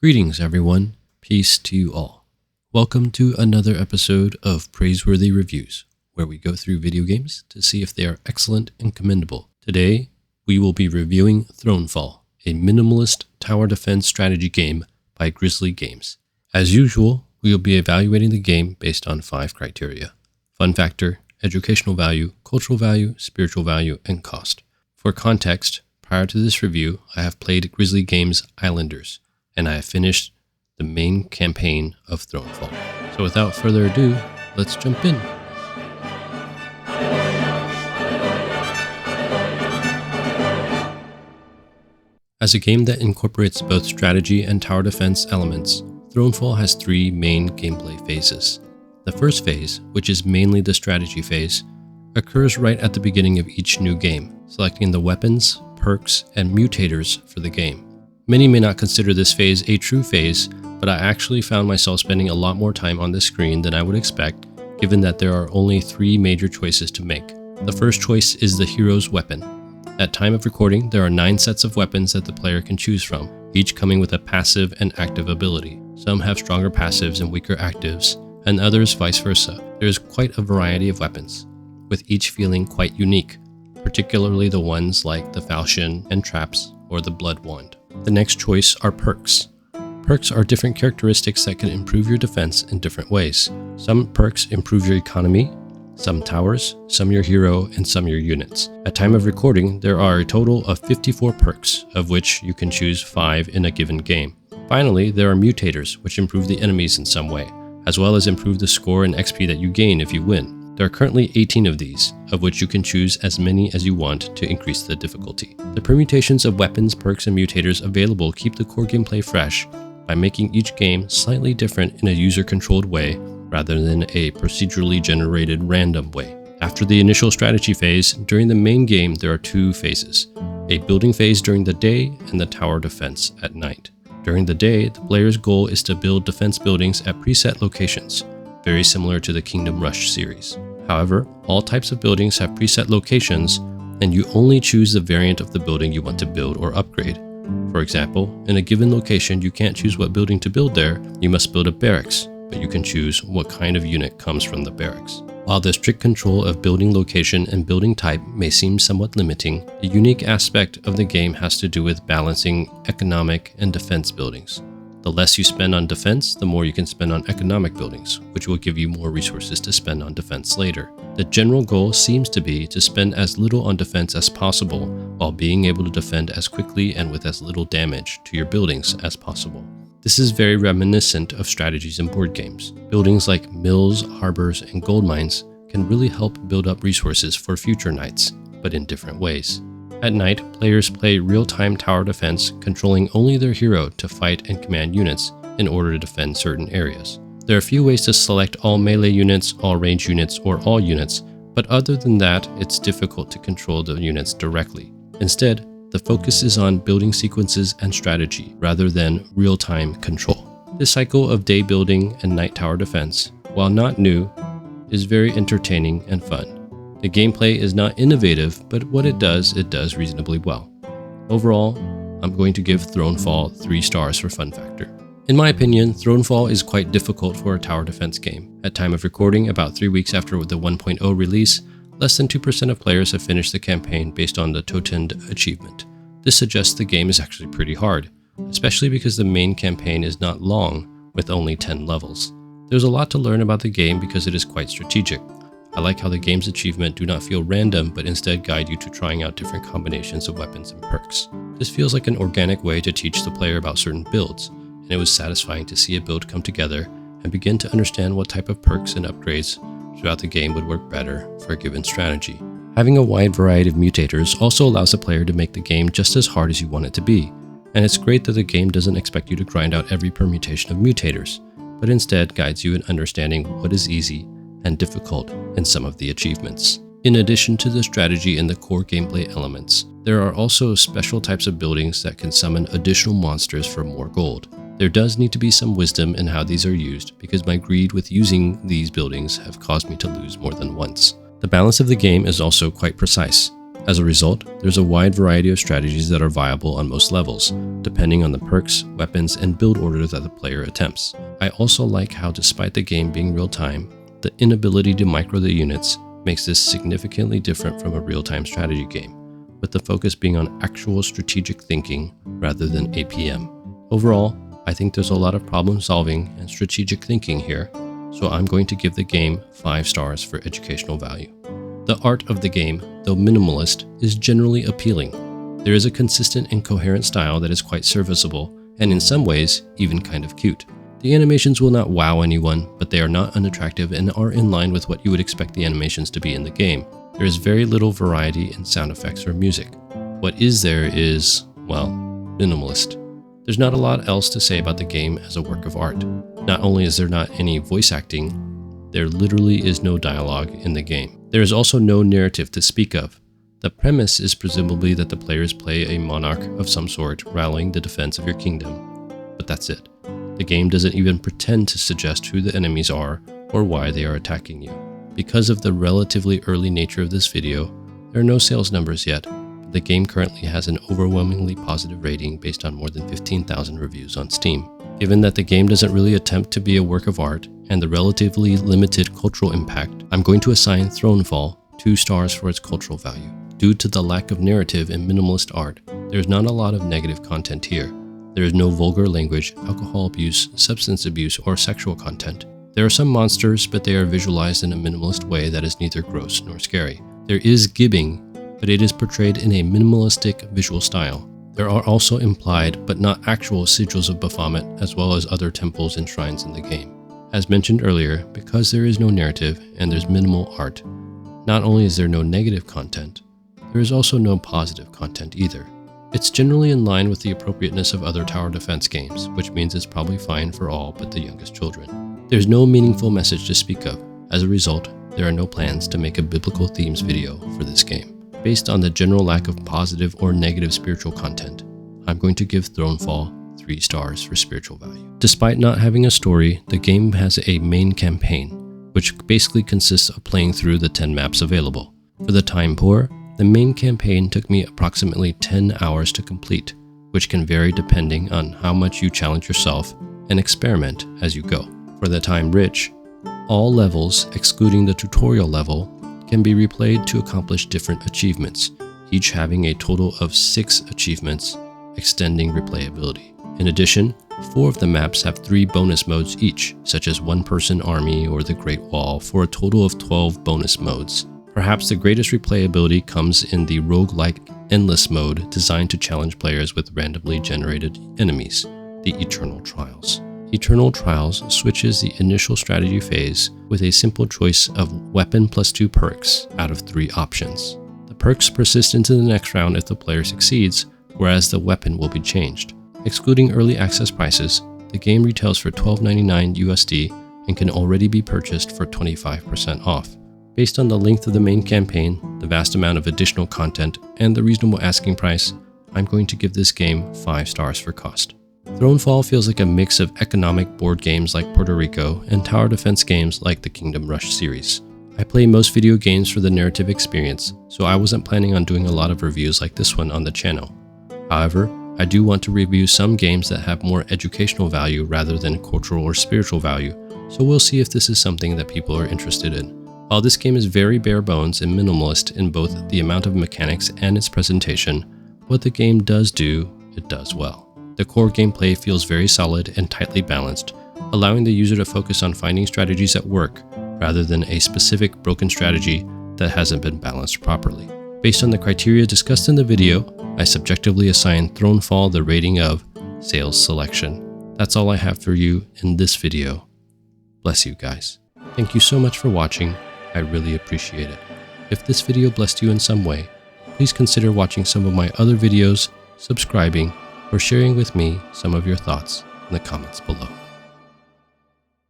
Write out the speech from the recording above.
Greetings, everyone. Peace to you all. Welcome to another episode of Praiseworthy Reviews, where we go through video games to see if they are excellent and commendable. Today, we will be reviewing Thronefall, a minimalist tower defense strategy game by Grizzly Games. As usual, we will be evaluating the game based on 5 criteria: fun factor, educational value, cultural value, spiritual value, and cost. For context, prior to this review, I have played Grizzly Games Islanders, and I have finished the main campaign of Thronefall. So without further ado, let's jump in. As a game that incorporates both strategy and tower defense elements, Thronefall has 3 main gameplay phases. The first phase, which is mainly the strategy phase, occurs right at the beginning of each new game, selecting the weapons, perks, and mutators for the game. Many may not consider this phase a true phase, but I actually found myself spending a lot more time on this screen than I would expect, given that there are only 3 major choices to make. The first choice is the hero's weapon. At time of recording, there are 9 sets of weapons that the player can choose from, each coming with a passive and active ability. Some have stronger passives and weaker actives, and others vice versa. There is quite a variety of weapons, with each feeling quite unique, particularly the ones like the falchion and traps or the blood wand. The next choice are perks. Perks are different characteristics that can improve your defense in different ways. Some perks improve your economy, some towers, some your hero, and some your units. At time of recording, there are a total of 54 perks, of which you can choose 5 in a given game. Finally, there are mutators, which improve the enemies in some way, as well as improve the score and XP that you gain if you win. There are currently 18 of these, of which you can choose as many as you want to increase the difficulty. The permutations of weapons, perks, and mutators available keep the core gameplay fresh by making each game slightly different in a user-controlled way rather than a procedurally generated random way. After the initial strategy phase, during the main game there are 2 phases: a building phase during the day and the tower defense at night. During the day, the player's goal is to build defense buildings at preset locations, very similar to the Kingdom Rush series. However, all types of buildings have preset locations, and you only choose the variant of the building you want to build or upgrade. For example, in a given location, you can't choose what building to build there. You must build a barracks, but you can choose what kind of unit comes from the barracks. While the strict control of building location and building type may seem somewhat limiting, the unique aspect of the game has to do with balancing economic and defense buildings. The less you spend on defense, the more you can spend on economic buildings, which will give you more resources to spend on defense later. The general goal seems to be to spend as little on defense as possible, while being able to defend as quickly and with as little damage to your buildings as possible. This is very reminiscent of strategies in board games. Buildings like mills, harbors, and gold mines can really help build up resources for future nights, but in different ways. At night, players play real-time tower defense, controlling only their hero to fight and command units in order to defend certain areas. There are a few ways to select all melee units, all range units, or all units, but other than that, it's difficult to control the units directly. Instead, the focus is on building sequences and strategy, rather than real-time control. This cycle of day building and night tower defense, while not new, is very entertaining and fun. The gameplay is not innovative, but what it does reasonably well. Overall, I'm going to give Thronefall 3 stars for fun factor. In my opinion, Thronefall is quite difficult for a tower defense game. At time of recording, about 3 weeks after the 1.0 release, less than 2% of players have finished the campaign based on the totemed achievement. This suggests the game is actually pretty hard, especially because the main campaign is not long, with only 10 levels. There's a lot to learn about the game because it is quite strategic. I like how the game's achievements do not feel random, but instead guide you to trying out different combinations of weapons and perks. This feels like an organic way to teach the player about certain builds, and it was satisfying to see a build come together and begin to understand what type of perks and upgrades throughout the game would work better for a given strategy. Having a wide variety of mutators also allows the player to make the game just as hard as you want it to be, and it's great that the game doesn't expect you to grind out every permutation of mutators, but instead guides you in understanding what is easy and difficult in some of the achievements. In addition to the strategy and the core gameplay elements, there are also special types of buildings that can summon additional monsters for more gold. There does need to be some wisdom in how these are used, because my greed with using these buildings have caused me to lose more than once. The balance of the game is also quite precise. As a result, there's a wide variety of strategies that are viable on most levels, depending on the perks, weapons, and build order that the player attempts. I also like how, despite the game being real-time, the inability to micro the units makes this significantly different from a real-time strategy game, with the focus being on actual strategic thinking rather than APM. Overall, I think there's a lot of problem solving and strategic thinking here, so I'm going to give the game 5 stars for educational value. The art of the game, though minimalist, is generally appealing. There is a consistent and coherent style that is quite serviceable, and in some ways, even kind of cute. The animations will not wow anyone, but they are not unattractive and are in line with what you would expect the animations to be in the game. There is very little variety in sound effects or music. What is there is, well, minimalist. There's not a lot else to say about the game as a work of art. Not only is there not any voice acting, there literally is no dialogue in the game. There is also no narrative to speak of. The premise is presumably that the players play a monarch of some sort rallying the defense of your kingdom, but that's it. The game doesn't even pretend to suggest who the enemies are or why they are attacking you. Because of the relatively early nature of this video, there are no sales numbers yet, but the game currently has an overwhelmingly positive rating based on more than 15,000 reviews on Steam. Given that the game doesn't really attempt to be a work of art and the relatively limited cultural impact, I'm going to assign Thronefall 2 stars for its cultural value. Due to the lack of narrative in minimalist art, there's not a lot of negative content here. There is no vulgar language, alcohol abuse, substance abuse, or sexual content. There are some monsters, but they are visualized in a minimalist way that is neither gross nor scary. There is gibbing, but it is portrayed in a minimalistic visual style. There are also implied, but not actual sigils of Baphomet, as well as other temples and shrines in the game. As mentioned earlier, because there is no narrative and there's minimal art, not only is there no negative content, there is also no positive content either. It's generally in line with the appropriateness of other tower defense games, which means it's probably fine for all but the youngest children. There's no meaningful message to speak of. As a result, there are no plans to make a biblical themes video for this game. Based on the general lack of positive or negative spiritual content, I'm going to give Thronefall 3 stars for spiritual value. Despite not having a story, the game has a main campaign, which basically consists of playing through the 10 maps available. For the time poor, the main campaign took me approximately 10 hours to complete, which can vary depending on how much you challenge yourself and experiment as you go. For the time rich, all levels, excluding the tutorial level, can be replayed to accomplish different achievements, each having a total of 6 achievements, extending replayability. In addition, 4 of the maps have 3 bonus modes each, such as One-Person Army or the Great Wall, for a total of 12 bonus modes. Perhaps the greatest replayability comes in the roguelike endless mode designed to challenge players with randomly generated enemies, the Eternal Trials. Eternal Trials switches the initial strategy phase with a simple choice of weapon plus 2 perks out of 3 options. The perks persist into the next round if the player succeeds, whereas the weapon will be changed. Excluding early access prices, the game retails for $12.99 USD and can already be purchased for 25% off. Based on the length of the main campaign, the vast amount of additional content, and the reasonable asking price, I'm going to give this game 5 stars for cost. Thronefall feels like a mix of economic board games like Puerto Rico and tower defense games like the Kingdom Rush series. I play most video games for the narrative experience, so I wasn't planning on doing a lot of reviews like this one on the channel. However, I do want to review some games that have more educational value rather than cultural or spiritual value, so we'll see if this is something that people are interested in. While this game is very bare bones and minimalist in both the amount of mechanics and its presentation, what the game does do, it does well. The core gameplay feels very solid and tightly balanced, allowing the user to focus on finding strategies that work rather than a specific broken strategy that hasn't been balanced properly. Based on the criteria discussed in the video, I subjectively assigned Thronefall the rating of Sales Selection. That's all I have for you in this video. Bless you guys. Thank you so much for watching. I really appreciate it. If this video blessed you in some way, please consider watching some of my other videos, subscribing, or sharing with me some of your thoughts in the comments below.